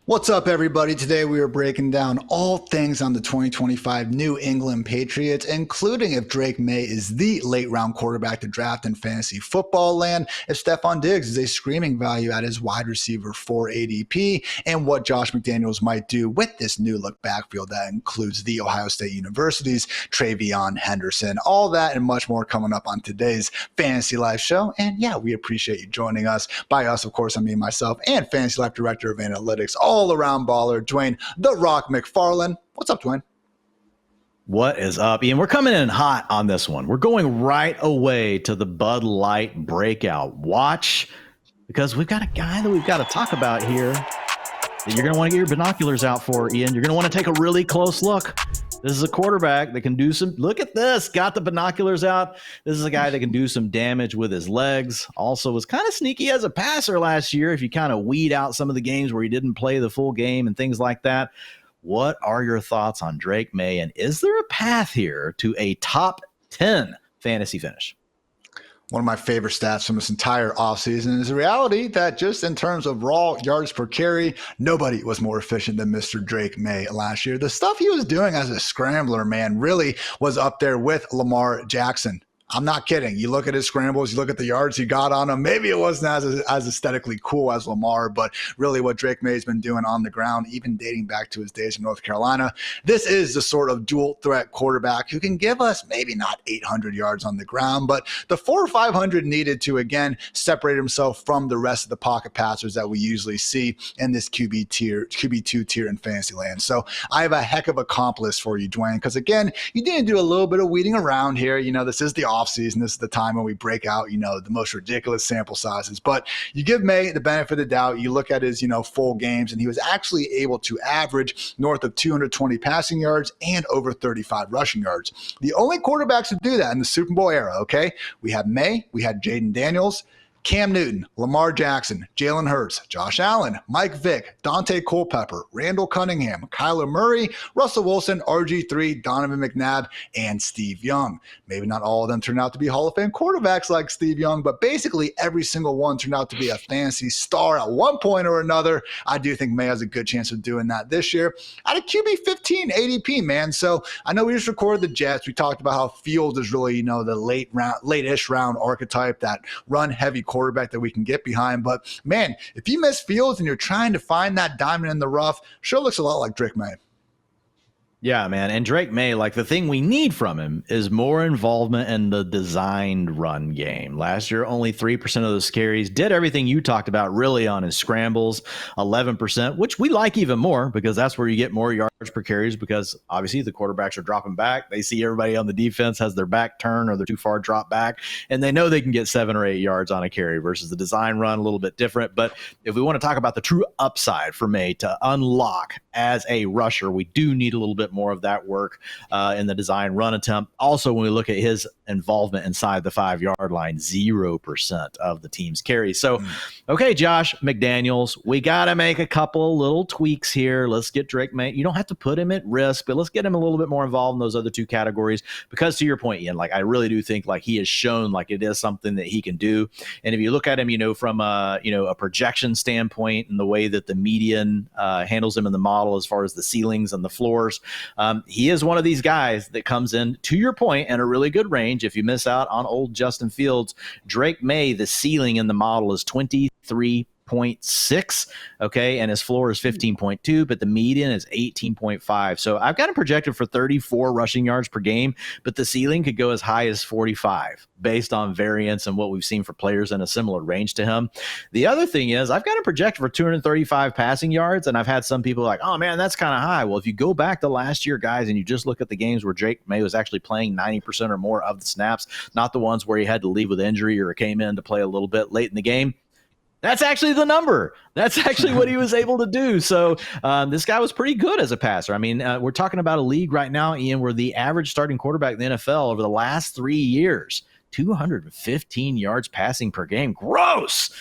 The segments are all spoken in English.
What's up, everybody? Today we are breaking down all things on the 2025 New England Patriots, including if Drake Maye is the late-round quarterback to draft in fantasy football land, if Stefon Diggs is a screaming value at his wide receiver 4 ADP, and what Josh McDaniels might do with this new-look backfield that includes the Ohio State University's Travion Henderson. All that and much more coming up on today's Fantasy Life show. And yeah, we appreciate you joining us. By us, of course, I mean myself and Fantasy Life Director of Analytics, all-around baller, Dwain, The Rock McFarland. What's up, Dwain? What is up, Ian? We're coming in hot on this one. We're going right away to the Bud Light breakout. Watch, because we've got a guy that we've got to talk about here that you're going to want to get your binoculars out for, Ian. You're going to want to take a really close look. This is a quarterback that can do some, look at this, got the binoculars out. This is a guy that can do some damage with his legs. Also was kind of sneaky as a passer last year if you kind of weed out some of the games where he didn't play the full game and things like that. What are your thoughts on Drake Maye, and is there a path here to a top 10 fantasy finish? One of my favorite stats from this entire offseason is the reality that just in terms of raw yards per carry, nobody was more efficient than Mr. Drake Maye last year. The stuff he was doing as a scrambler, man, really was up there with Lamar Jackson. I'm not kidding. You look at his scrambles, you look at the yards he got on him. Maybe it wasn't as aesthetically cool as Lamar, but really what Drake Maye's been doing on the ground, even dating back to his days in North Carolina, this is the sort of dual threat quarterback who can give us maybe not 800 yards on the ground, but the 400 or 500 needed to, again, separate himself from the rest of the pocket passers that we usually see in this QB2 tier in fantasy land. So I have a heck of a comp list for you, Dwain, because again, you didn't do a little bit of weeding around here. You know, this is the offseason. This is the time when we break out, you know, the most ridiculous sample sizes. But you give Maye the benefit of the doubt. You look at his, you know, full games, and he was actually able to average north of 220 passing yards and over 35 rushing yards. The only quarterbacks to do that in the Super Bowl era, okay? We had Maye, we had Jaden Daniels, Cam Newton, Lamar Jackson, Jalen Hurts, Josh Allen, Mike Vick, Dante Culpepper, Randall Cunningham, Kyler Murray, Russell Wilson, RG3, Donovan McNabb, and Steve Young. Maybe not all of them turned out to be Hall of Fame quarterbacks like Steve Young, but basically every single one turned out to be a fantasy star at one point or another. I do think Maye has a good chance of doing that this year at a QB 15 ADP, man. So I know we just recorded the Jets. We talked about how Fields is really, you know, the late-ish round archetype, that run-heavy quarterback that we can get behind. But man, if you miss Fields and you're trying to find that diamond in the rough, sure looks a lot like Drake Maye. Yeah, man. And Drake Maye, like, the thing we need from him is more involvement in the designed run game. Last year, only 3% of those carries, did everything you talked about really on his scrambles, 11%, which we like even more because that's where you get more yards per carries, because obviously the quarterbacks are dropping back. They see everybody on the defense has their back turned or they're too far drop back, and they know they can get 7 or 8 yards on a carry versus the design run, a little bit different. But if we want to talk about the true upside for Maye to unlock as a rusher, we do need a little bit more of that work in the design run attempt. Also, when we look at his involvement inside the 5-yard line, 0% of the team's carries. So, okay, Josh McDaniels, we got to make a couple little tweaks here. Let's get Drake Maye. You don't have to put him at risk, but let's get him a little bit more involved in those other two categories, because to your point, Ian, like, I really do think like he has shown like it is something that he can do. And if you look at him, you know, from a projection standpoint and the way that the median handles him in the model as far as the ceilings and the floors, he is one of these guys that comes in, to your point, in a really good range. If you miss out on old Justin Fields, Drake Maye, the ceiling in the model is 23.6, okay, and his floor is 15.2, but the median is 18.5. So I've got him projected for 34 rushing yards per game, but the ceiling could go as high as 45 based on variance and what we've seen for players in a similar range to him. The other thing is I've got him projected for 235 passing yards, and I've had some people like, oh man, that's kind of high. Well, if you go back to last year, guys, and you just look at the games where Drake Maye was actually playing 90% or more of the snaps, not the ones where he had to leave with injury or came in to play a little bit late in the game, that's actually the number. That's actually what he was able to do. So this guy was pretty good as a passer. I mean, we're talking about a league right now, Ian, where the average starting quarterback in the NFL over the last 3 years, 215 yards passing per game. Gross.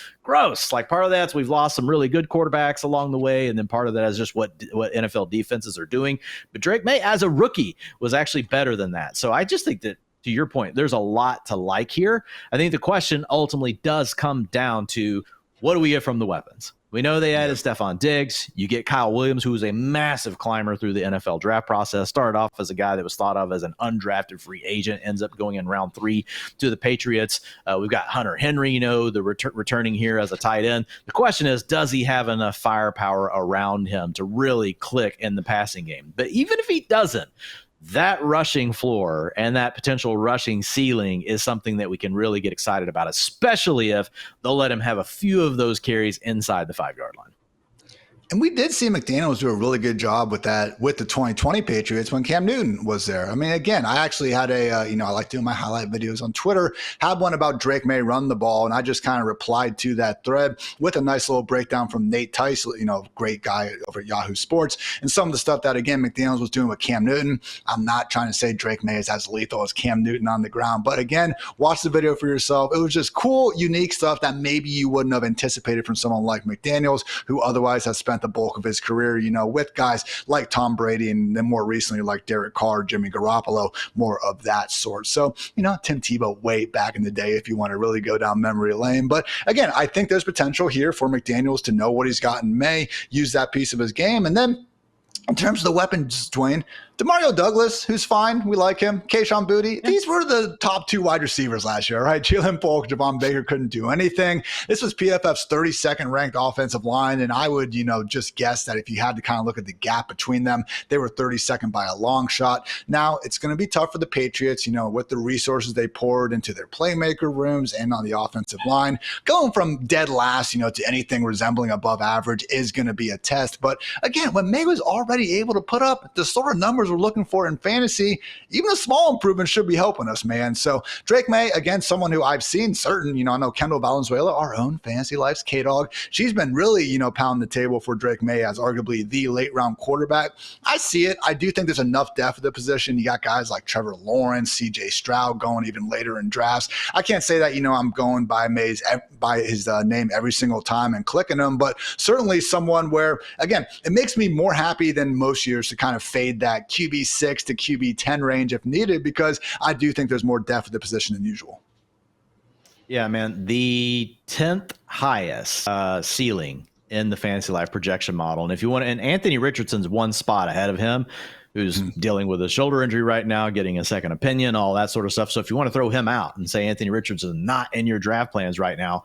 Like, part of that's we've lost some really good quarterbacks along the way, and then part of that is just what NFL defenses are doing. But Drake Maye, as a rookie, was actually better than that. So I just think that, to your point, there's a lot to like here. I think the question ultimately does come down to, what do we get from the weapons? We know they added Stefon Diggs. You get Kyle Williams, who was a massive climber through the NFL draft process. Started off as a guy that was thought of as an undrafted free agent, ends up going in round 3 to the Patriots. We've got Hunter Henry, the returning here as a tight end. The question is, does he have enough firepower around him to really click in the passing game? But even if he doesn't, that rushing floor and that potential rushing ceiling is something that we can really get excited about, especially if they'll let him have a few of those carries inside the 5-yard line. And we did see McDaniels do a really good job with that with the 2020 Patriots when Cam Newton was there. I mean, again, I actually had I like doing my highlight videos on Twitter, had one about Drake Maye run the ball, and I just kind of replied to that thread with a nice little breakdown from Nate Tice, great guy over at Yahoo Sports, and some of the stuff that, again, McDaniels was doing with Cam Newton. I'm not trying to say Drake Maye is as lethal as Cam Newton on the ground, but again, watch the video for yourself. It was just cool, unique stuff that maybe you wouldn't have anticipated from someone like McDaniels, who otherwise has spent the bulk of his career, with guys like Tom Brady and then more recently like Derek Carr, Jimmy Garoppolo, more of that sort. So, Tim Tebow way back in the day, if you want to really go down memory lane. But again, I think there's potential here for McDaniels to know what he's got in May, use that piece of his game. And then in terms of the weapons, Dwain, Demario Douglas, who's fine. We like him. Kayshon Boutte. These were the top 2 wide receivers last year, right? Jalen Polk, Javon Baker couldn't do anything. This was PFF's 32nd ranked offensive line. And I would, just guess that if you had to kind of look at the gap between them, they were 32nd by a long shot. Now, it's going to be tough for the Patriots, with the resources they poured into their playmaker rooms and on the offensive line. Going from dead last, to anything resembling above average is going to be a test. But again, when Maye was already able to put up the sort of numbers we're looking for in fantasy, even a small improvement should be helping us, man. So Drake Maye, again, someone who I've seen certain, I know Kendall Valenzuela, our own Fantasy Life's K-Dog, she's been really, pounding the table for Drake Maye as arguably the late round quarterback. I see it. I do think there's enough depth at the position. You got guys like Trevor Lawrence, CJ Stroud going even later in drafts. I can't say that, I'm going by his name every single time and clicking him, but certainly someone where, again, it makes me more happy than most years to kind of fade that QB6 to QB10 range if needed, because I do think there's more depth at the position than usual. Yeah, man. The 10th highest ceiling in the Fantasy Life projection model. And if you want, and Anthony Richardson's one spot ahead of him, who's dealing with a shoulder injury right now, getting a second opinion, all that sort of stuff. So if you want to throw him out and say Anthony Richardson is not in your draft plans right now,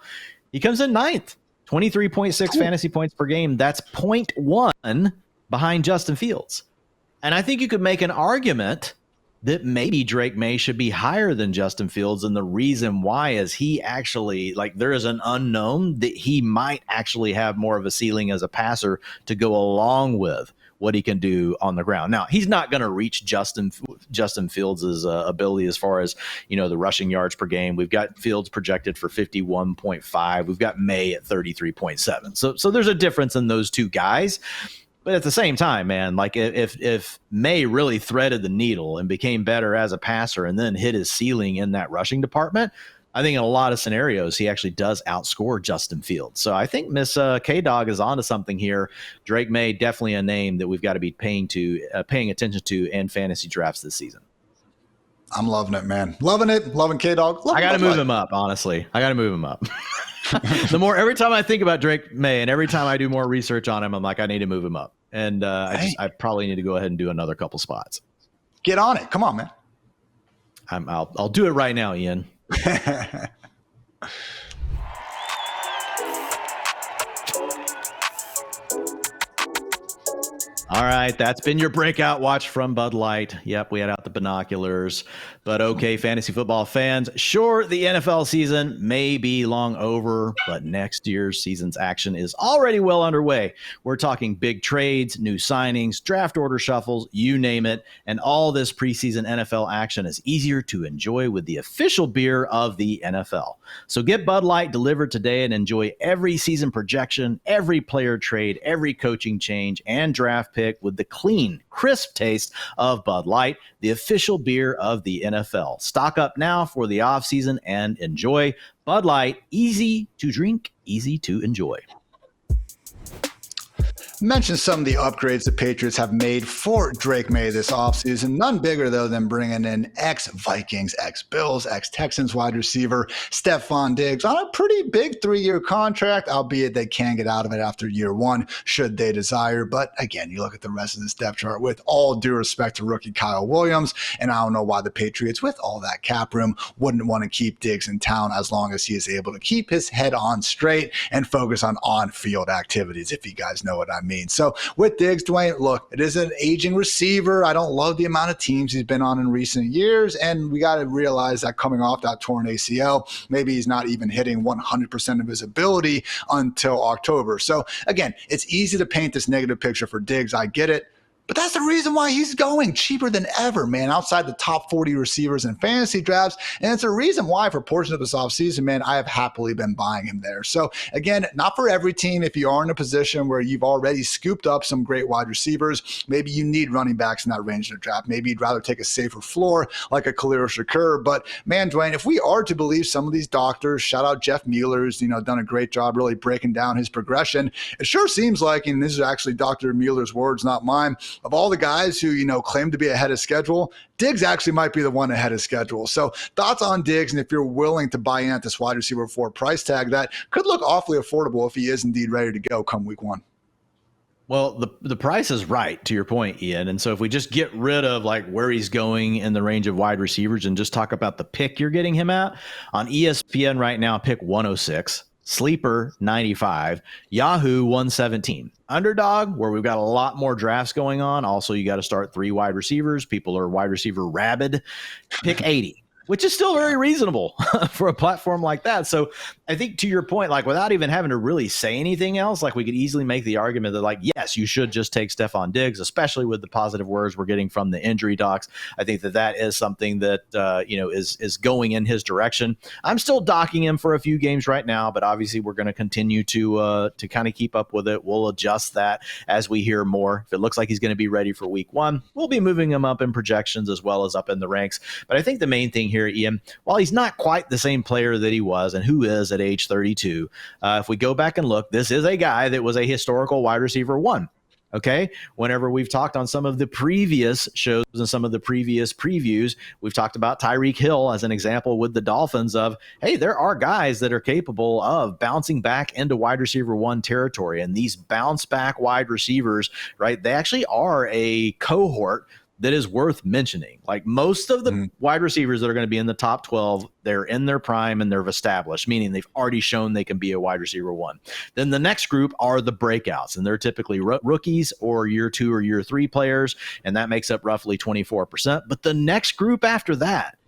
he comes in 9th, 23.6 fantasy points per game. That's 0.1 behind Justin Fields. And I think you could make an argument that maybe Drake Maye should be higher than Justin Fields. And the reason why is he actually, there is an unknown that he might actually have more of a ceiling as a passer to go along with what he can do on the ground. Now, he's not going to reach Justin Fields' ability as far as, the rushing yards per game. We've got Fields projected for 51.5. We've got Maye at 33.7. So there's a difference in those two guys. But at the same time, man, if Maye really threaded the needle and became better as a passer and then hit his ceiling in that rushing department, I think in a lot of scenarios, he actually does outscore Justin Fields. So I think Miss K-Dog is onto something here. Drake Maye, definitely a name that we've got to be paying attention to in fantasy drafts this season. I'm loving it, man. Loving it. Loving K-Dog. I got to move him up, honestly. I got to move him up. Every time I think about Drake Maye and every time I do more research on him, I'm like, I need to move him up. And I probably need to go ahead and do another couple spots. Get on it. Come on, man. I'll do it right now, Ian. All right, that's been your breakout watch from Bud Light. Yep, we had out the binoculars. But okay, fantasy football fans, sure, the NFL season may be long over, but next year's season's action is already well underway. We're talking big trades, new signings, draft order shuffles, you name it. And all this preseason NFL action is easier to enjoy with the official beer of the NFL. So get Bud Light delivered today and enjoy every season projection, every player trade, every coaching change, and draft pick with the clean, crisp taste of Bud Light, the official beer of the NFL. Stock up now for the offseason and enjoy Bud Light. Easy to drink, easy to enjoy. Mention some of the upgrades the Patriots have made for Drake Maye this offseason. None bigger, though, than bringing in ex-Vikings, ex-Bills, ex-Texans wide receiver Stefon Diggs on a pretty big 3-year contract, albeit they can get out of it after year one should they desire. But again, you look at the rest of this depth chart, with all due respect to rookie Kyle Williams, and I don't know why the Patriots, with all that cap room, wouldn't want to keep Diggs in town as long as he is able to keep his head on straight and focus on on-field activities, if you guys know what I mean. So with Diggs, Dwain, look, it is an aging receiver. I don't love the amount of teams he's been on in recent years, and we got to realize that coming off that torn ACL, maybe he's not even hitting 100% of his ability until October. So again, it's easy to paint this negative picture for Diggs. I get it. But that's the reason why he's going cheaper than ever, man, outside the top 40 receivers in fantasy drafts. And it's a reason why for portions of this offseason, man, I have happily been buying him there. So again, not for every team. If you are in a position where you've already scooped up some great wide receivers, maybe you need running backs in that range of the draft. Maybe you'd rather take a safer floor like a Khalil Shakur. But man, Dwain, if we are to believe some of these doctors, shout out Jeff Mueller's, done a great job really breaking down his progression. It sure seems like, and this is actually Dr. Mueller's words, not mine, of all the guys who, claim to be ahead of schedule, Diggs actually might be the one ahead of schedule. So thoughts on Diggs, and if you're willing to buy in at this wide receiver for a price tag that could look awfully affordable if he is indeed ready to go come week one. Well, the price is right, to your point, Ian. And so if we just get rid of like where he's going in the range of wide receivers and just talk about the pick you're getting him at, on ESPN right now, pick 106. Sleeper 95, Yahoo 117. Underdog, where we've got a lot more drafts going on. Also, you got to start 3 wide receivers. People are wide receiver rabid. Pick 80, which is still very reasonable for a platform like that. So I think to your point, like without even having to really say anything else, like we could easily make the argument that like, yes, you should just take Stefon Diggs, especially with the positive words we're getting from the injury docs. I think that is something that, is going in his direction. I'm still docking him for a few games right now, but obviously we're going to continue to kind of keep up with it. We'll adjust that as we hear more. If it looks like he's going to be ready for week one, we'll be moving him up in projections as well as up in the ranks. But I think the main thing here, Ian, while he's not quite the same player that he was and who is at age 32, if we go back and look, this is a guy that was a historical wide receiver 1. Okay. Whenever we've talked on some of the previous shows and some of the previous previews, we've talked about Tyreek Hill as an example with the Dolphins of, hey, there are guys that are capable of bouncing back into wide receiver 1 territory. And these bounce back wide receivers, right, they actually are a cohort that is worth mentioning. Like most of the wide receivers that are going to be in the top 12, they're in their prime and they're established, meaning they've already shown they can be a wide receiver 1. Then the next group are the breakouts, and they're typically rookies or year 2 or year 3 players, and that makes up roughly 24%. But the next group after that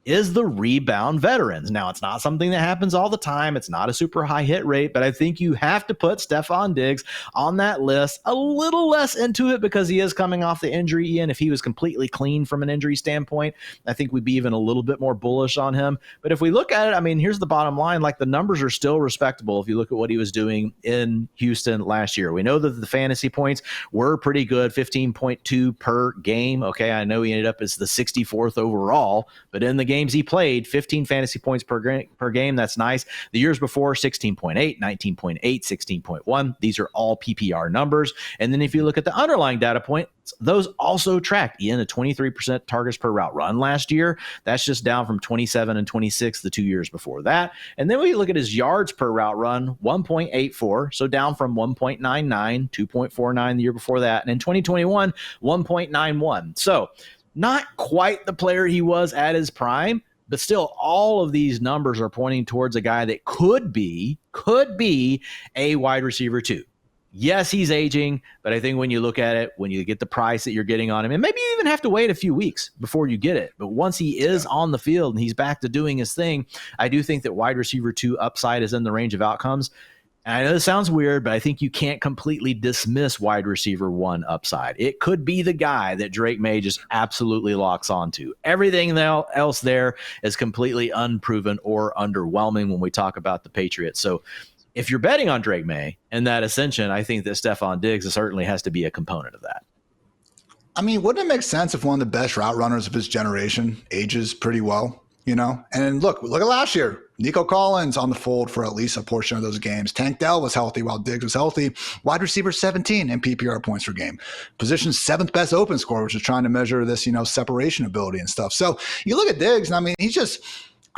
is the rebound veterans. Now, it's not something that happens all the time. It's not a super high hit rate, but I think you have to put Stefon Diggs on that list, a little less into it because he is coming off the injury, Ian. If he was completely clean from an injury standpoint, I think we'd be even a little bit more bullish on him. But if we look at it, I mean, here's the bottom line. Like the numbers are still respectable if you look at what he was doing in Houston last year. We know that the fantasy points were pretty good, 15.2 per game. Okay, I know he ended up as the 64th overall, but in the games he played, 15 fantasy points per game. That's nice. The years before, 16.8, 19.8, 16.1. These are all PPR numbers. And then if you look at the underlying data points, those also tracked. Ian, a 23% targets per route run last year. That's just down from 27 and 26 the 2 years before that. And then when you look at his yards per route run, 1.84, so down from 1.99, 2.49 the year before that. And in 2021, 1.91. So not quite the player he was at his prime, but still all of these numbers are pointing towards a guy that could be a wide receiver 2. Yes, he's aging, but I think when you look at it, when you get the price that you're getting on him, and maybe you even have to wait a few weeks before you get it, but once he is on the field and he's back to doing his thing, I do think that wide receiver 2 upside is in the range of outcomes. And I know this sounds weird, but I think you can't completely dismiss wide receiver 1 upside. It could be the guy that Drake Maye just absolutely locks onto. Everything else there is completely unproven or underwhelming when we talk about the Patriots. So if you're betting on Drake Maye and that ascension, I think that Stefon Diggs certainly has to be a component of that. I mean, wouldn't it make sense if one of the best route runners of his generation ages pretty well? And look at last year. Nico Collins on the fold for at least a portion of those games. Tank Dell was healthy while Diggs was healthy. Wide receiver 17 in PPR points per game. Position 7th best open score, which is trying to measure this, separation ability and stuff. So you look at Diggs, and I mean,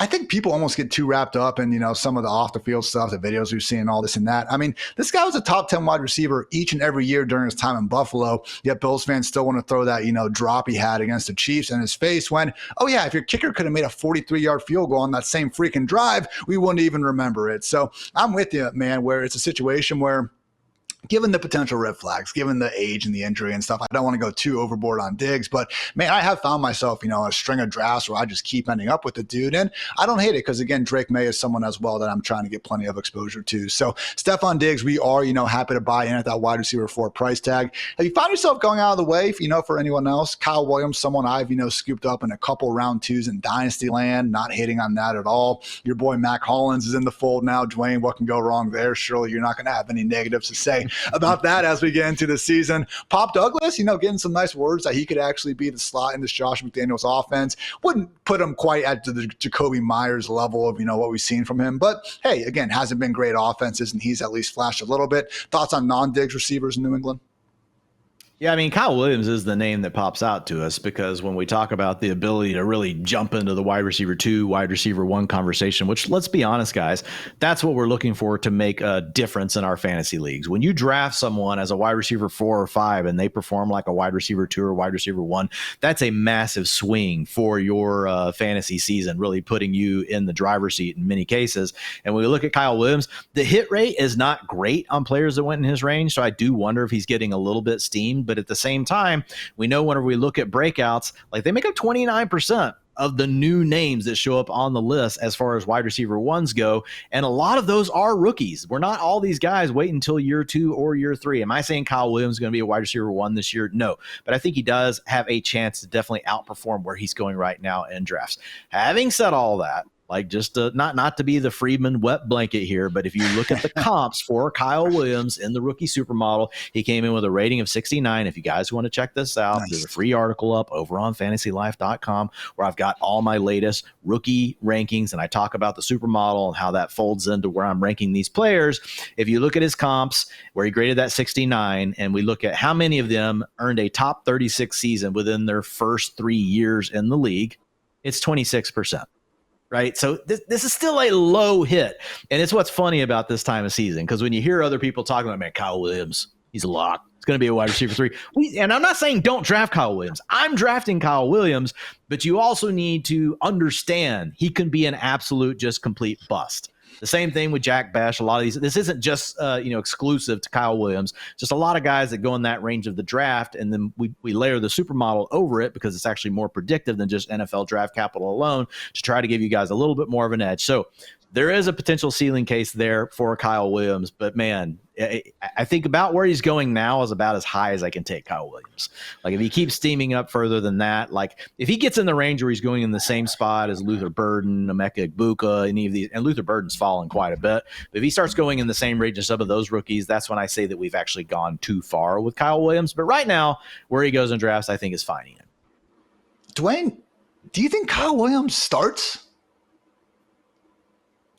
I think people almost get too wrapped up in, some of the off the field stuff, the videos we've seen, all this and that. I mean, this guy was a top 10 wide receiver each and every year during his time in Buffalo, yet Bills fans still want to throw that, drop he had against the Chiefs in his face when, oh yeah, if your kicker could have made a 43-yard field goal on that same freaking drive, we wouldn't even remember it. So I'm with you, man, where it's a situation where, given the potential red flags, given the age and the injury and stuff, I don't want to go too overboard on Diggs, but man, I have found myself, a string of drafts where I just keep ending up with the dude, and I don't hate it because, again, Drake Maye is someone as well that I'm trying to get plenty of exposure to. So Stefon Diggs, we are, happy to buy in at that wide receiver 4 price tag. Have you found yourself going out of the way, for anyone else? Kyle Williams, someone I've, scooped up in a couple round 2s in Dynasty land, not hating on that at all. Your boy Mac Hollins is in the fold now. Dwain, what can go wrong there? Surely you're not going to have any negatives to say about that as we get into the season. Pop Douglas, getting some nice words that he could actually be the slot in this Josh McDaniels offense. Wouldn't put him quite at the Jacoby Myers level of, what we've seen from him. But hey, again, hasn't been great offenses, and he's at least flashed a little bit. Thoughts on non-Diggs receivers in New England? Yeah, I mean, Kyle Williams is the name that pops out to us because when we talk about the ability to really jump into the wide receiver 2, wide receiver 1 conversation, which, let's be honest, guys, that's what we're looking for to make a difference in our fantasy leagues. When you draft someone as a wide receiver 4 or 5 and they perform like a wide receiver 2 or wide receiver 1, that's a massive swing for your fantasy season, really putting you in the driver's seat in many cases. And when we look at Kyle Williams, the hit rate is not great on players that went in his range, so I do wonder if he's getting a little bit steamed. But at the same time, we know whenever we look at breakouts, like they make up 29% of the new names that show up on the list as far as wide receiver 1s go. And a lot of those are rookies. We're not all these guys wait until year 2 or year 3. Am I saying Kyle Williams is going to be a wide receiver 1 this year? No, but I think he does have a chance to definitely outperform where he's going right now in drafts. Having said all that, like just not to be the Friedman wet blanket here, but if you look at the comps for Kyle Williams in the rookie supermodel, he came in with a rating of 69. If you guys want to check this out, There's a free article up over on fantasylife.com where I've got all my latest rookie rankings, and I talk about the supermodel and how that folds into where I'm ranking these players. If you look at his comps where he graded that 69, and we look at how many of them earned a top 36 season within their first 3 years in the league, it's 26%. Right. So this is still a low hit. And it's what's funny about this time of season, because when you hear other people talking about, man, Kyle Williams, he's a lock. It's going to be a wide receiver 3. And I'm not saying don't draft Kyle Williams. I'm drafting Kyle Williams, but you also need to understand he can be an absolute just complete bust. The same thing with Jack Bash. A lot of these, this isn't just exclusive to Kyle Williams. Just a lot of guys that go in that range of the draft, and then we layer the supermodel over it because it's actually more predictive than just NFL draft capital alone to try to give you guys a little bit more of an edge. So there is a potential ceiling case there for Kyle Williams, but man, I think about where he's going now is about as high as I can take Kyle Williams. Like if he keeps steaming up further than that, like if he gets in the range where he's going in the same spot as Luther Burden, Emeka Egbuka, any of these, and Luther Burden's fallen quite a bit, but if he starts going in the same range as some of those rookies, that's when I say that we've actually gone too far with Kyle Williams. But right now, where he goes in drafts, I think is finding him. Dwayne, do you think Kyle Williams starts?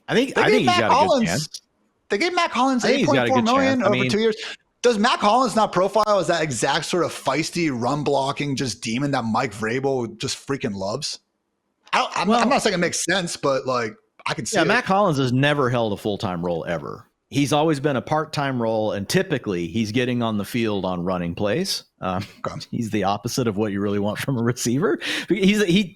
I think he's got a good chance. They gave Mac Hollins $8.4 million over 2 years. Does Mac Hollins not profile as that exact sort of feisty, run-blocking, just demon that Mike Vrabel just freaking loves? I'm not saying it makes sense, but like I can see it. Mac Hollins has never held a full-time role ever. He's always been a part-time role, and typically he's getting on the field on running plays. He's the opposite of what you really want from a receiver. He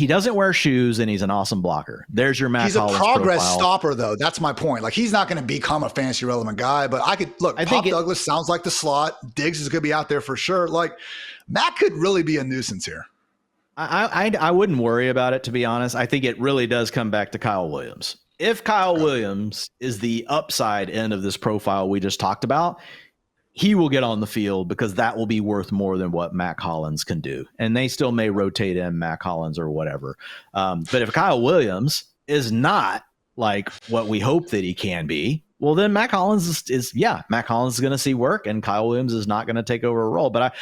doesn't wear shoes, and he's an awesome blocker. There's your Mac Hollins profile. He's a progress stopper, though. That's my point. Like he's not going to become a fantasy relevant guy, but I think Douglas sounds like the slot. Diggs is going to be out there for sure. Like Mac could really be a nuisance here. I wouldn't worry about it, to be honest. I think it really does come back to Kyle Williams. If Kyle Williams is the upside end of this profile we just talked about, he will get on the field because that will be worth more than what Mac Hollins can do. And they still may rotate in Mac Hollins or whatever. But if Kyle Williams is not like what we hope that he can be, well, then Mac Hollins Mac Hollins is going to see work and Kyle Williams is not going to take over a role. But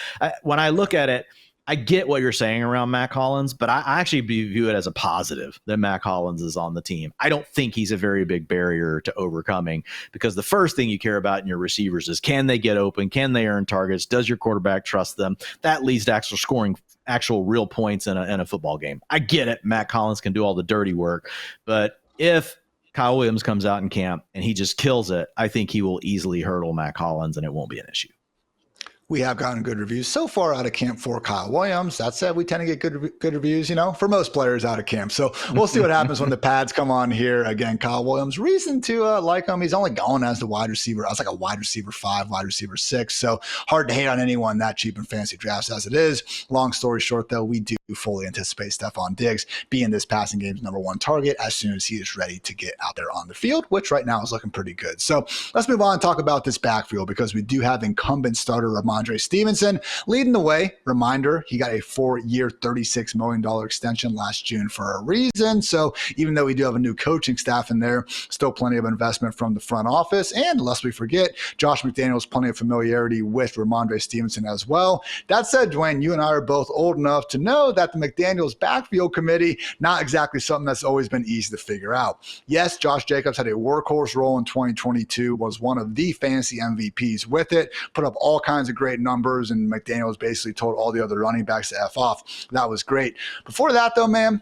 when I look at it, I get what you're saying around Mac Hollins, but I actually view it as a positive that Mac Hollins is on the team. I don't think he's a very big barrier to overcoming, because the first thing you care about in your receivers is, can they get open? Can they earn targets? Does your quarterback trust them? That leads to actual scoring actual real points in a football game. I get it. Mac Hollins can do all the dirty work, but if Kyle Williams comes out in camp and he just kills it, I think he will easily hurdle Mac Hollins and it won't be an issue. We have gotten good reviews so far out of camp for Kyle Williams. That said, we tend to get good reviews, for most players out of camp. So we'll see what happens when the pads come on here. Again, Kyle Williams, reason to like him. He's only going as the wide receiver. I was like a wide receiver 5, wide receiver 6. So hard to hate on anyone that cheap in fantasy drafts as it is. Long story short, though, we do fully anticipate Stefon Diggs being this passing game's number 1 target as soon as he is ready to get out there on the field, which right now is looking pretty good. So let's move on and talk about this backfield, because we do have incumbent starter Ramondre Stevenson leading the way. Reminder, he got a 4-year, $36 million extension last June for a reason. So even though we do have a new coaching staff in there, still plenty of investment from the front office. And lest we forget, Josh McDaniels, plenty of familiarity with Ramondre Stevenson as well. That said, Dwain, you and I are both old enough to know that the McDaniels backfield committee, not exactly something that's always been easy to figure out. Yes, Josh Jacobs had a workhorse role in 2022, was one of the fantasy MVPs with it, put up all kinds of great numbers, and McDaniels basically told all the other running backs to F off. That was great. Before that, though, man,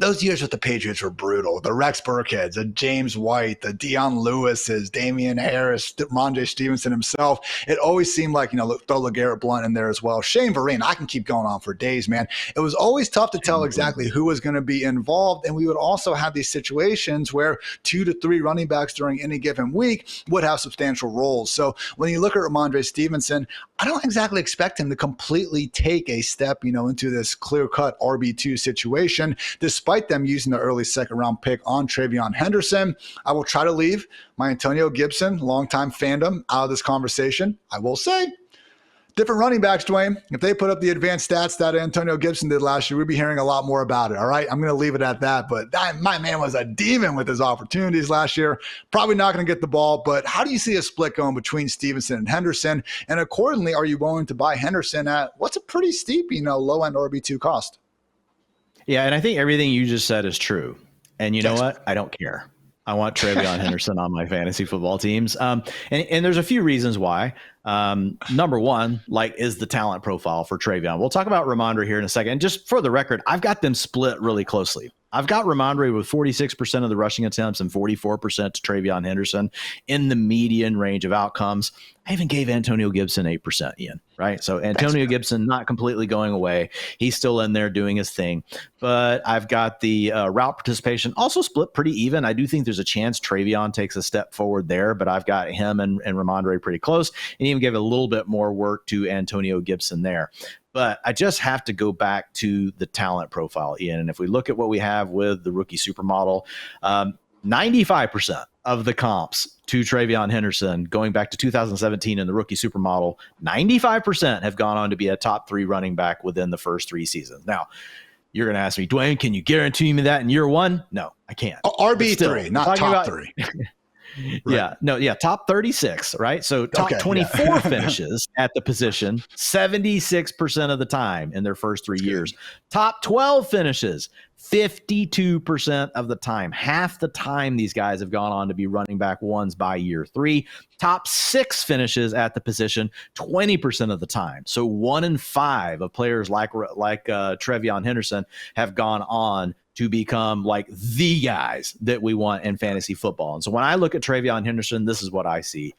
those years with the Patriots were brutal. The Rex Burkheads, the James White, the Dion Lewis's, Damian Harris, Ramondre Stevenson himself. It always seemed like, throw LeGarrette Blount in there as well. Shane Vereen, I can keep going on for days, man. It was always tough to tell exactly who was going to be involved. And we would also have these situations where 2 to 3 running backs during any given week would have substantial roles. So when you look at Ramondre Stevenson, I don't exactly expect him to completely take a step, into this clear-cut RB2 situation, despite them using the early second-round pick on Travion Henderson. I will try to leave my Antonio Gibson, longtime fandom, out of this conversation. I will say, different running backs, Dwayne, if they put up the advanced stats that Antonio Gibson did last year, we'd be hearing a lot more about it, all right? I'm going to leave it at that, but my man was a demon with his opportunities last year. Probably not going to get the ball, but how do you see a split going between Stevenson and Henderson? And accordingly, are you willing to buy Henderson at what's a pretty steep, low-end RB2 cost? Yeah, and I think everything you just said is true. And you know what? I don't care. I want Travion Henderson on my fantasy football teams. And there's a few reasons why. Number one, is the talent profile for Travion. We'll talk about Ramondre here in a second. And just for the record, I've got them split really closely. I've got Ramondre with 46% of the rushing attempts and 44% to Travion Henderson in the median range of outcomes. I even gave Antonio Gibson 8%, Ian, right? So Antonio Gibson not completely going away. He's still in there doing his thing. But I've got the route participation also split pretty even. I do think there's a chance Travion takes a step forward there, but I've got him and Ramondre pretty close, and even gave a little bit more work to Antonio Gibson there. But I just have to go back to the talent profile, Ian. And if we look at what we have with the rookie supermodel, 95% of the comps to Travion Henderson going back to 2017 in the rookie supermodel, 95% have gone on to be a top 3 running back within the first 3 seasons. Now, you're going to ask me, Dwayne, can you guarantee me that in year 1? No, I can't. RB3, not top 3. Right. Top 36, right? So top 24 finishes at the position 76% of the time in their first 3 years. Top 12 finishes 52% of the time. Half the time these guys have gone on to be running back ones by year 3. Top 6 finishes at the position 20% of the time. So 1 in 5 of players like Travion Henderson have gone on to become the guys that we want in fantasy football. And so when I look at Travion Henderson, this is what I see.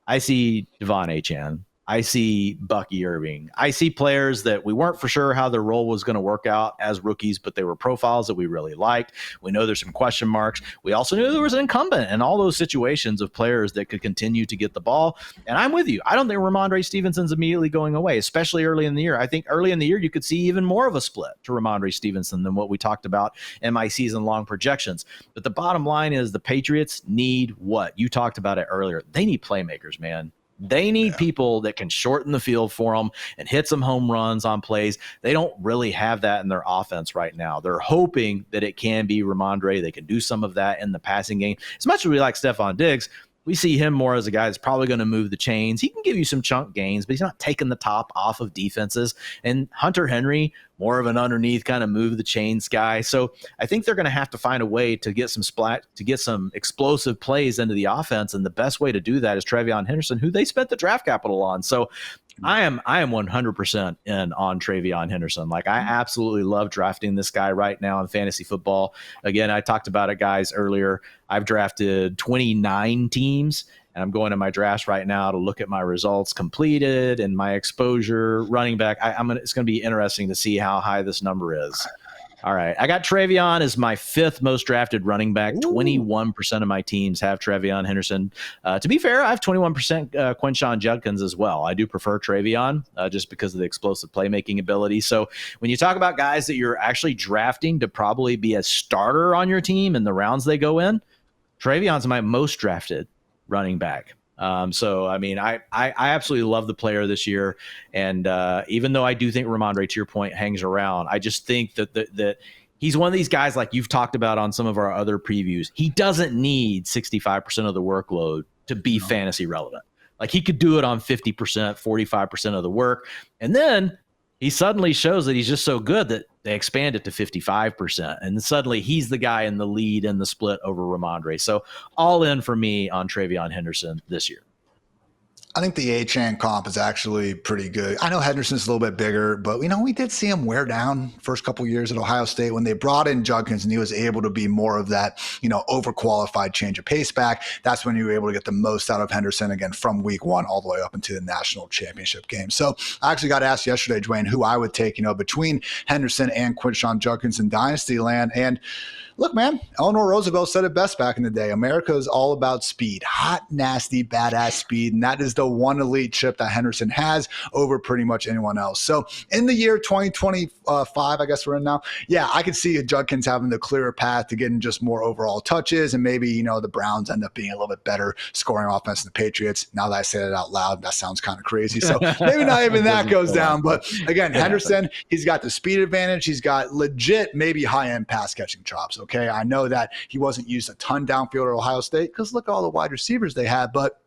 I see Devon Achane. I see Bucky Irving. I see players that we weren't for sure how their role was going to work out as rookies, but they were profiles that we really liked. We know there's some question marks. We also knew there was an incumbent in all those situations of players that could continue to get the ball. And I'm with you. I don't think Ramondre Stevenson's immediately going away, especially early in the year. I think early in the year, you could see even more of a split to Ramondre Stevenson than what we talked about in my season-long projections. But the bottom line is the Patriots need what? You talked about it earlier. They need playmakers, man. They need people that can shorten the field for them and hit some home runs on plays. They don't really have that in their offense right now. They're hoping that it can be Ramondre. They can do some of that in the passing game. As much as we like Stefon Diggs, We see him more as a guy that's probably going to move the chains. He can give you some chunk gains, but he's not taking the top off of defenses. And Hunter Henry, more of an underneath kind of move the chains guy. So I think they're going to have to find a way to get some explosive plays into the offense. And the best way to do that is TreVeyon Henderson, who they spent the draft capital on. So I am 100% in on TreVeyon Henderson. Like, I absolutely love drafting this guy right now in fantasy football. Again, I talked about it, guys, earlier. I've drafted 29 teams, and I'm going to my drafts right now to look at my results completed and my exposure running back. It's going to be interesting to see how high this number is. All right. I got TreVeyon as my 5th most drafted running back. Ooh. 21% of my teams have TreVeyon Henderson. To be fair, I have 21% Quinshon Judkins as well. I do prefer TreVeyon just because of the explosive playmaking ability. So when you talk about guys that you're actually drafting to probably be a starter on your team in the rounds they go in, TreVeyon's my most drafted running back. So, I mean, I absolutely love the player this year. And even though I do think Ramondre, to your point, hangs around, I just think that he's one of these guys like you've talked about on some of our other previews. He doesn't need 65% of the workload to be fantasy relevant. Like, he could do it on 50%, 45% of the work. And then he suddenly shows that he's just so good that they expand it to 55%. And suddenly he's the guy in the lead in the split over Ramondre. So all in for me on TreVeyon Henderson this year. I think the A-Chan comp is actually pretty good. I know Henderson's a little bit bigger, but we did see him wear down first couple years at Ohio State when they brought in Judkins and he was able to be more of that, overqualified change of pace back. That's when you were able to get the most out of Henderson again from week 1 all the way up into the national championship game. So I actually got asked yesterday, Dwain, who I would take, between Henderson and Quinshon Judkins in Dynasty land. And look, man, Eleanor Roosevelt said it best back in the day. America is all about speed, hot, nasty, badass speed. And that is the one elite chip that Henderson has over pretty much anyone else. So in the year 2025, I guess we're in now. Yeah, I could see Judkins having the clearer path to getting just more overall touches. And maybe, the Browns end up being a little bit better scoring offense than the Patriots. Now that I say it out loud, that sounds kind of crazy. So maybe not even that goes down. But again, Henderson, he's got the speed advantage. He's got legit, maybe high-end pass catching chops. Okay, I know that he wasn't used a ton downfield at Ohio State because look at all the wide receivers they had, but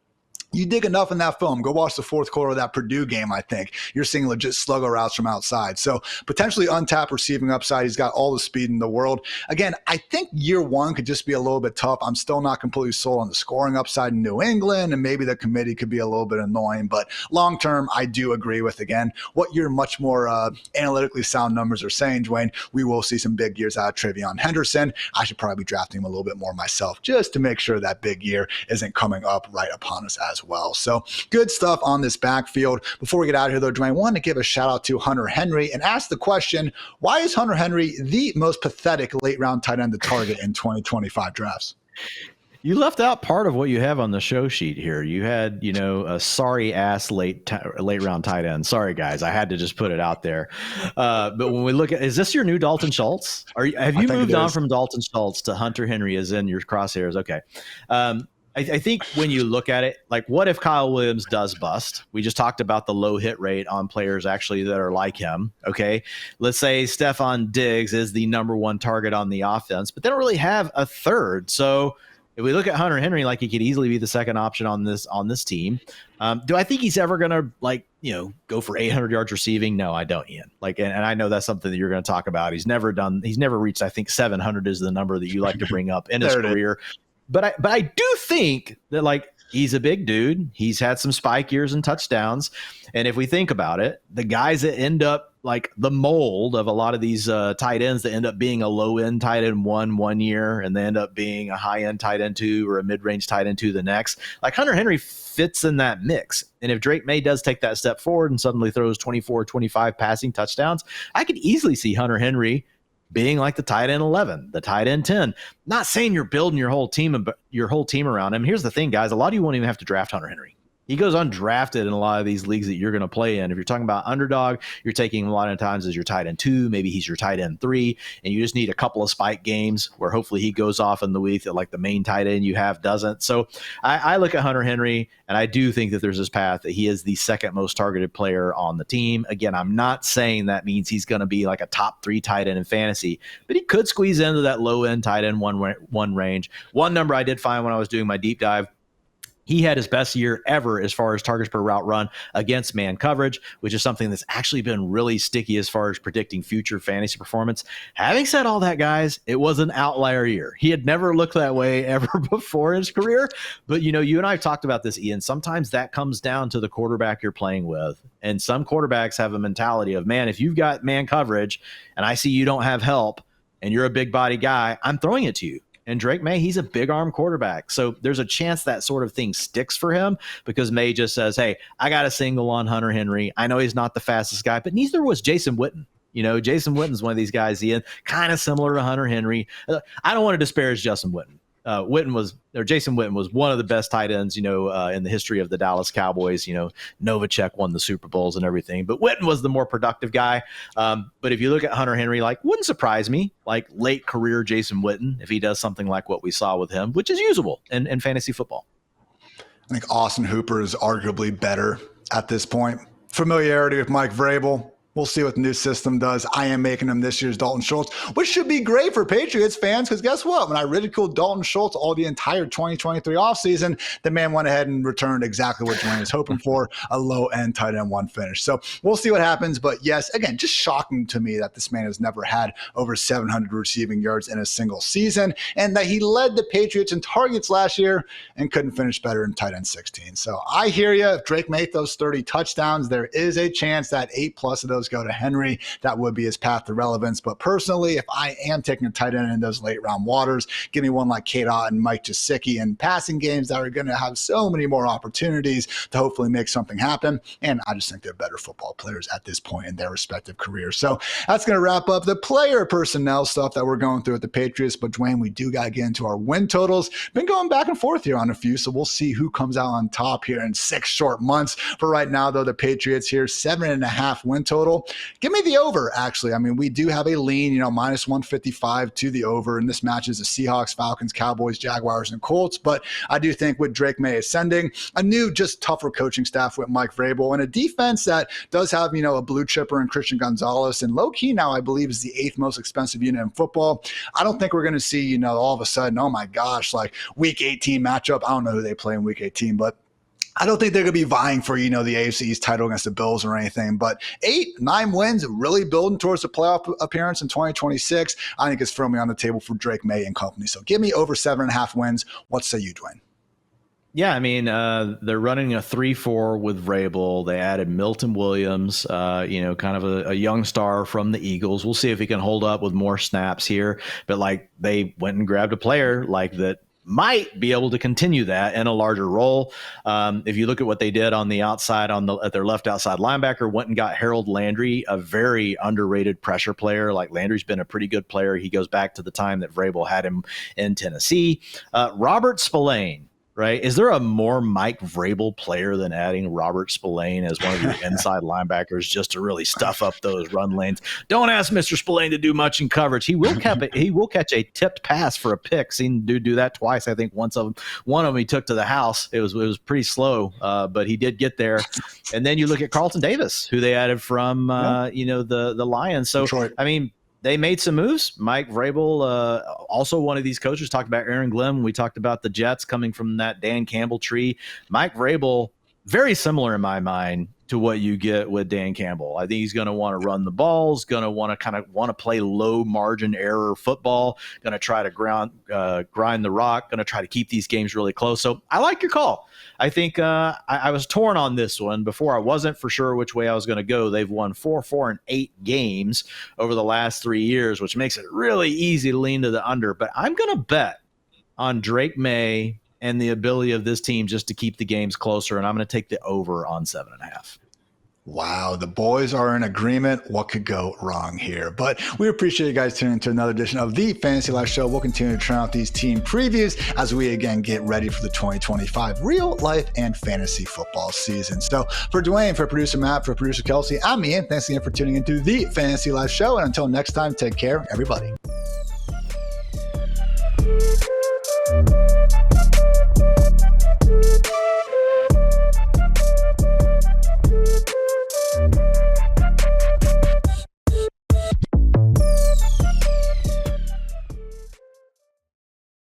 you dig enough in that film, go watch the fourth quarter of that Purdue game, I think. You're seeing legit slugger routes from outside. So potentially untapped receiving upside. He's got all the speed in the world. Again, I think year 1 could just be a little bit tough. I'm still not completely sold on the scoring upside in New England, and maybe the committee could be a little bit annoying. But long term, I do agree with, again, what your much more analytically sound numbers are saying, Dwain. We will see some big years out of TreVeyon Henderson. I should probably be drafting him a little bit more myself just to make sure that big year isn't coming up right upon us as well. So good stuff on this backfield. Before we get out of here, though, Dwain, I want to give a shout out to Hunter Henry and ask the question, why is Hunter Henry the most pathetic late round tight end to target in 2025 drafts? You left out part of what you have on the show sheet here. You had, a sorry ass late round tight end. Sorry, guys. I had to just put it out there. But when we look at, is this your new Dalton Schultz? Have you moved on from Dalton Schultz to Hunter Henry as in your crosshairs? Okay. I think when you look at it, like, what if Kyle Williams does bust? We just talked about the low hit rate on players actually that are like him. Okay. Let's say Stefon Diggs is the number 1 target on the offense, but they don't really have a third. So if we look at Hunter Henry, like, he could easily be the second option on this team. Do I think he's ever going to go for 800 yards receiving? No, I don't, Ian. And I know that's something that you're going to talk about. He's never reached, I think 700 is the number that you like to bring up in his career. But I do think that, he's a big dude. He's had some spike years and touchdowns. And if we think about it, the guys that end up the mold of a lot of these tight ends that end up being a low end tight end one year, and they end up being a high end tight end 2 or a mid range tight end 2 the next, Hunter Henry fits in that mix. And if Drake Maye does take that step forward and suddenly throws 24, 25 passing touchdowns, I could easily see Hunter Henry being like the tight end 11, the tight end 10. Not saying you're building your whole team around him. Here's the thing, guys. A lot of you won't even have to draft Hunter Henry. He goes undrafted in a lot of these leagues that you're going to play in. If you're talking about underdog, you're taking a lot of times as your tight end 2, maybe he's your tight end 3, and you just need a couple of spike games where hopefully he goes off in the week that the main tight end you have doesn't. So I look at Hunter Henry, and I do think that there's this path that he is the second most targeted player on the team. Again, I'm not saying that means he's going to be a top 3 tight end in fantasy, but he could squeeze into that low end tight end one range. One number I did find when I was doing my deep dive, He had his best year ever as far as targets per route run against man coverage, which is something that's actually been really sticky as far as predicting future fantasy performance. Having said all that, guys, it was an outlier year. He had never looked that way ever before in his career. But, you know, you and I have talked about this, Ian. Sometimes that comes down to the quarterback you're playing with. And some quarterbacks have a mentality of, man, if you've got man coverage and I see you don't have help and you're a big body guy, I'm throwing it to you. And Drake Maye, he's a big arm quarterback. So there's a chance that sort of thing sticks for him because Maye just says, hey, I got a single on Hunter Henry. I know he's not the fastest guy, but neither was Jason Witten. You know, Jason Witten's one of these guys, Ian, kind of similar to Hunter Henry. I don't want to disparage Jason Witten. Jason Witten was one of the best tight ends, you know, in the history of the Dallas Cowboys. You know, Novacek won the Super Bowls and everything, but Witten was the more productive guy. But if you look at Hunter Henry, like, wouldn't surprise me, like late career Jason Witten, if he does something like what we saw with him, which is usable in fantasy football. I think Austin Hooper is arguably better at this point. Familiarity with Mike Vrabel. We'll see what the new system does. I am making him this year's Dalton Schultz, which should be great for Patriots fans because guess what? When I ridiculed Dalton Schultz all the entire 2023 offseason, the man went ahead and returned exactly what Dwain was hoping for, a low-end tight end one finish. So we'll see what happens. But yes, again, just shocking to me that this man has never had over 700 receiving yards in a single season and that he led the Patriots in targets last year and couldn't finish better in tight end 16. So I hear you. If Drake Maye throws 30 touchdowns, there is a chance that 8+ of those go to Henry. That would be his path to relevance. But personally, if I am taking a tight end in those late round waters, give me one like Kate Ott and Mike Gesicki in passing games that are going to have so many more opportunities to hopefully make something happen. And I just think they're better football players at this point in their respective careers. So that's going to wrap up the player personnel stuff that we're going through at the Patriots. But Dwain, we do got to get into our win totals. Been going back and forth here on a few, so we'll see who comes out on top here in 6 short months. For right now, though, the Patriots here, 7.5 win total. Give me the over, actually. I mean, we do have a lean, minus 155 to the over, and this matches the Seahawks, Falcons, Cowboys, Jaguars, and Colts. But I do think with Drake Maye ascending, a new, just tougher coaching staff with Mike Vrabel, and a defense that does have, a blue chipper in Christian Gonzalez, and low-key now, I believe, is the 8th most expensive unit in football. I don't think we're going to see, all of a sudden, oh my gosh, like week 18 matchup. I don't know who they play in week 18, but I don't think they're going to be vying for, the AFC East title against the Bills or anything. But 8-9 wins, really building towards the playoff appearance in 2026, I think is firmly on the table for Drake Maye and company. So give me over 7.5 wins. What say you, Dwain? Yeah, I mean, they're running a 3-4 with Vrabel. They added Milton Williams, kind of a young star from the Eagles. We'll see if he can hold up with more snaps here. But, they went and grabbed a player that might be able to continue that in a larger role. If you look at what they did on the outside, at their left outside linebacker, went and got Harold Landry, a very underrated pressure player. Landry's been a pretty good player. He goes back to the time that Vrabel had him in Tennessee. Robert Spillane. Right? Is there a more Mike Vrabel player than adding Robert Spillane as one of your inside linebackers just to really stuff up those run lanes? Don't ask Mr. Spillane to do much in coverage. He will catch a tipped pass for a pick. Seen dude do that twice. I think one of them he took to the house. It was pretty slow, but he did get there. And then you look at Carlton Davis, who they added from the Lions. So Detroit. I mean, they made some moves. Mike Vrabel, also one of these coaches, talked about Aaron Glenn. We talked about the Jets coming from that Dan Campbell tree. Mike Vrabel, very similar in my mind to what you get with Dan Campbell. I think he's going to want to run the balls, going to want to play low margin error football, going to try to grind the rock, going to try to keep these games really close. So I like your call. I think I was torn on this one before. I wasn't for sure which way I was going to go. They've won 4, 4, and 8 games over the last 3 years, which makes it really easy to lean to the under. But I'm going to bet on Drake Maye and the ability of this team just to keep the games closer, and I'm going to take the over on 7.5. Wow, the boys are in agreement. What could go wrong here? But we appreciate you guys tuning into another edition of the Fantasy Life Show. We'll continue to try out these team previews as we again get ready for the 2025 real life and fantasy football season. So for Dwain, for producer Matt, for producer Kelsey, I'm Ian. Thanks again for tuning into the Fantasy Life Show. And until next time, take care, everybody.